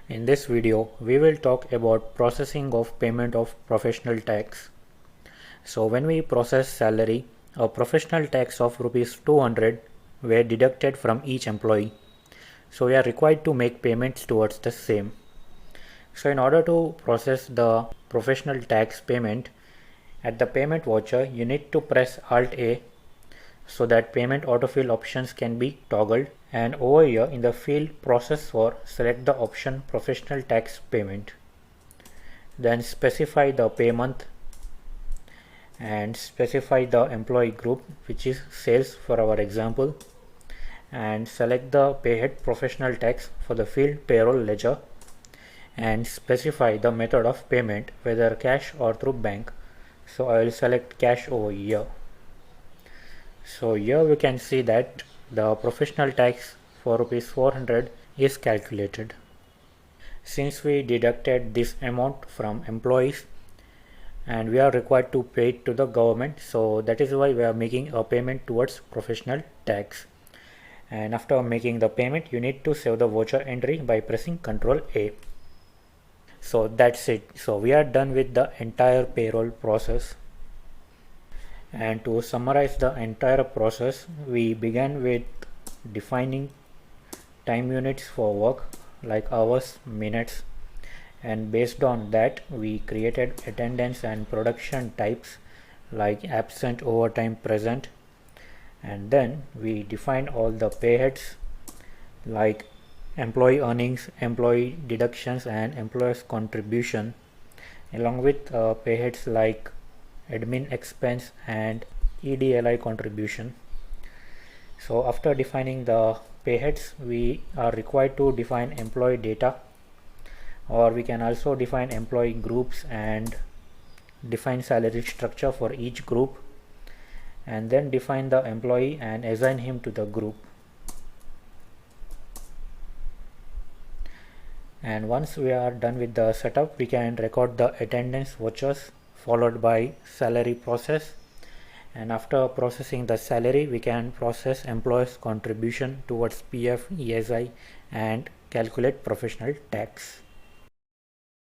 In this video, we will talk about processing of payment of professional tax. So when we process salary, a professional tax of rupees 200 were deducted from each employee. So we are required to make payments towards the same. So in order to process the professional tax payment, at the payment voucher, you need to press Alt A so that payment autofill options can be toggled, and over here in the field process for, select the option professional tax payment. Then specify the pay month and specify the employee group, which is sales for our example, and select the payhead professional tax for the field payroll ledger and specify the method of payment, whether cash or through bank. So I will select cash over here. So here we can see that the professional tax for rupees 400 is calculated. Since we deducted this amount from employees and we are required to pay it to the government, so that is why we are making a payment towards professional tax. And after making the payment, you need to save the voucher entry by pressing Ctrl A. So that's it. So we are done with the entire payroll process. And to summarize the entire process, we began with defining time units for work like hours, minutes, and based on that we created attendance and production types like absent, overtime, present, and then we defined all the payheads like employee earnings, employee deductions, and employer's contribution, along with payheads like admin expense and EDLI contribution. So after defining the payheads, we are required to define employee data, or we can also define employee groups and define salary structure for each group, and then define the employee and assign him to the group. And once we are done with the setup, we can record the attendance vouchers followed by salary process, and after processing the salary we can process employer's contribution towards PF, ESI, and calculate professional tax.